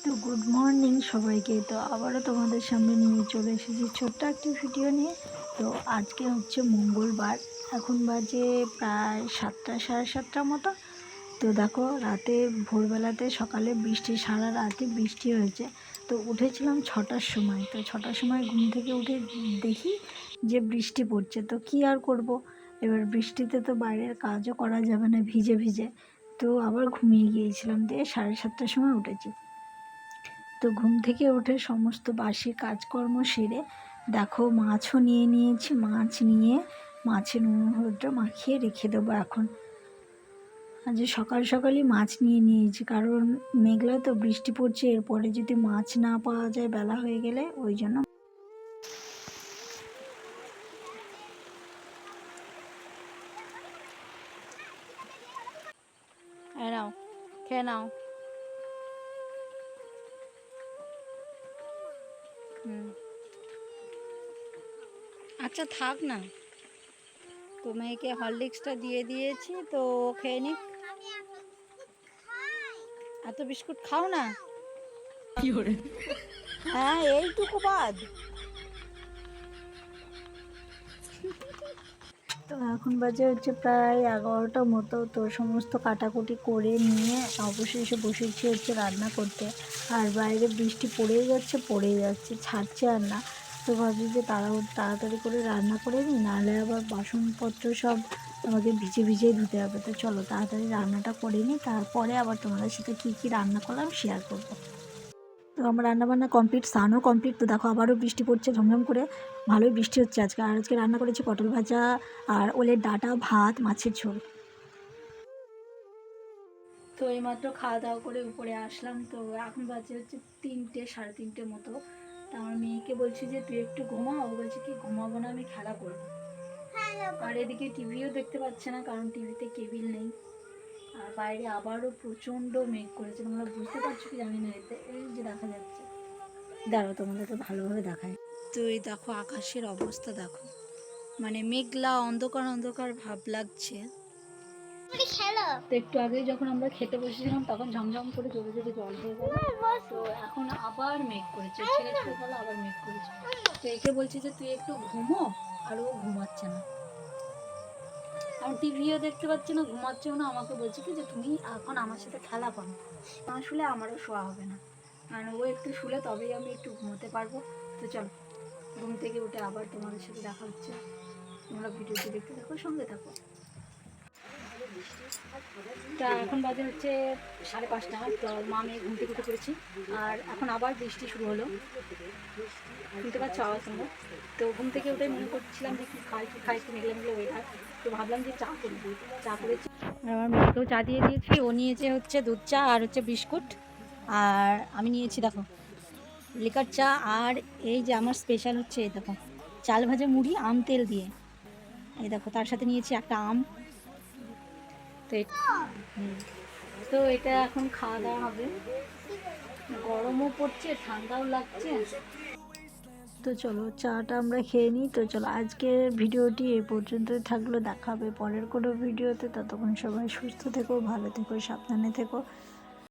তো good morning সবাইকে। তো আবারও তোমাদের সামনে নিয়ে চলে এসেছি ছোট্ট একটি ভিডিও নিয়ে। তো আজকে হচ্ছে মঙ্গলবার, এখন বাজে প্রায় 7টা সাড়ে 7টার মতো। তো দেখো রাতে ভোরবেলাতে সকালে বৃষ্টি, সারা রাতে বৃষ্টি হয়েছে। তো উঠেছিলাম 6টার সময়। তো 6টার সময় ঘুম থেকে উঠে দেখি যে বৃষ্টি পড়ছে। তো কী আর করব, এবার বৃষ্টিতে তো বাইরের কাজও করা যাবে না ভিজে ভিজে। তো আবার ঘুমিয়ে গিয়েছিলাম, দিয়ে 7:30টার সময় উঠেছি। তো ঘুম থেকে উঠে সমস্ত বাসি কাজকর্ম সেরে দেখো মাছও নিয়ে নিয়েছি। মাছ নিয়ে মাছে নুন হলুদটা মাখিয়ে রেখে দেবো এখন। আজ সকাল সকালই মাছ নিয়ে নিয়েছি, কারণ মেঘলা তো বৃষ্টি পড়ছে, এরপরে যদি মাছ না পাওয়া যায় বেলা হয়ে গেলে, ওই জন্য। নাও, খেয়ে নাও। আচ্ছা থাক না, তো মেয়েকে হরলিক্সটা দিয়ে দিয়েছি, তো খেয়ে নিক। এত বিস্কুট খাও না। হ্যাঁ, এইটুকু বাদ। তো এখন বাজে হচ্ছে প্রায় 11টার মতো। তো সমস্ত কাটাকুটি করে নিয়ে অবশেষে বসেছি হচ্ছে রান্না করতে। আর বাইরে বৃষ্টি পড়েই যাচ্ছে, ছাড়ছে আর না। তো ভাবছি যে তাড়াতাড়ি করে রান্না করে নিই, নাহলে আবার বাসনপত্র সব আমাকে ভিজে ভিজেই ধুতে হবে। তো চলো তাড়াতাড়ি রান্নাটা করে নিই, তারপরে আবার তোমাদের সাথে কী কী রান্না করলাম শেয়ার করবো। তো আমার রান্নাবান্না কমপ্লিট, স্নানও কমপ্লিট। তো দেখো আবারও বৃষ্টি পড়ছে ঝমঝম করে, ভালোই বৃষ্টি হচ্ছে আজকে। আর আজকে রান্না করেছি পটল ভাজা আর ওলের ডাঁটা, ভাত, মাছের ঝোল। তো এইমাত্র খাওয়া দাওয়া করে উপরে আসলাম। তো এখন বাজে হচ্ছে 3টে সাড়ে 3টে মতো। তা আমার মেয়েকে বলছি যে তুই একটু ঘুমা, ও বলছে কি ঘুমাবো না, আমি খেলা করবো। আর এদিকে টিভিও দেখতে পাচ্ছে না, কারণ টিভিতে কেবিল নেই। আর বাইরে আবারও প্রচণ্ড মেঘ করেছে, তোমরা বুঝতে পারছো কি জানি না, এতে এই যে দেখা যাচ্ছে। দাঁড়াও তোমাদেরকে ভালোভাবে দেখায়। তো এই দেখো আকাশের অবস্থা দেখো, মানে মেঘলা অন্ধকার অন্ধকার ভাব লাগছে। তো একটু আগে যখন আমরা খেতে বসেছিলাম তখন ঝমঝম করে জোরে জোরে জল হয়ে গেল। তো এখন আবার মেঘ করেছে, ছেড়ে ছেড়ে গেল, আবার মেঘ করেছে। তো একে বলছি যে তুই একটু ঘুমো, আর ও ঘুমাচ্ছে না। আমি টিভিও দেখতে পাচ্ছি না, ঘুমাচ্ছেও না। আমাকে বলছে কি যে তুমি এখন আমার সাথে খেলা করো, না শুলে আমারও শোয়া হবে না। কারণ ও একটু শুলে তবেই আমি একটু ঘুমোতে পারবো। তো চলো, ঘুম থেকে উঠে আবার তোমাদের সাথে দেখা হচ্ছে। তোমরা ভিডিওটি দেখতে থাকো, সঙ্গে থাকো। তা এখন বাজে হচ্ছে 5:30। তো মা মেয়ে ঘুম থেকে উঠে পড়েছি, আর এখন আবার বৃষ্টি শুরু হলো। শুনতে পাচ্ছ আওয়াজ তোমরা? তো ঘুম থেকে উঠে মনে করছিলাম যে কী খাই একটু মেঘলা মেঘলা ওয়েদার। তো ভাবলাম যে চা করেছি। আমার মেয়েকেও চা দিয়ে দিয়েছি, ও নিয়েছে হচ্ছে দুধ চা আর হচ্ছে বিস্কুট। আর আমি নিয়েছি দেখো লিকার চা। আর এই যে আমার স্পেশাল হচ্ছে এই দেখো চাল ভাজা মুড়ি আম তেল দিয়ে। এই দেখো তার সাথে নিয়েছি একটা আম। তো তো এটা এখন খাওয়া দাওয়া হবে। গরমও পড়ছে, ঠান্ডাও লাগছে। তো চলো চাটা আমরা খেয়ে নিই। তো চলো আজকের ভিডিওটি এই পর্যন্তই থাকলো, দেখা হবে পরের কোনো ভিডিওতে। ততক্ষণ সবাই সুস্থ থেকো, ভালো থেকো, সাবধানে থেকো।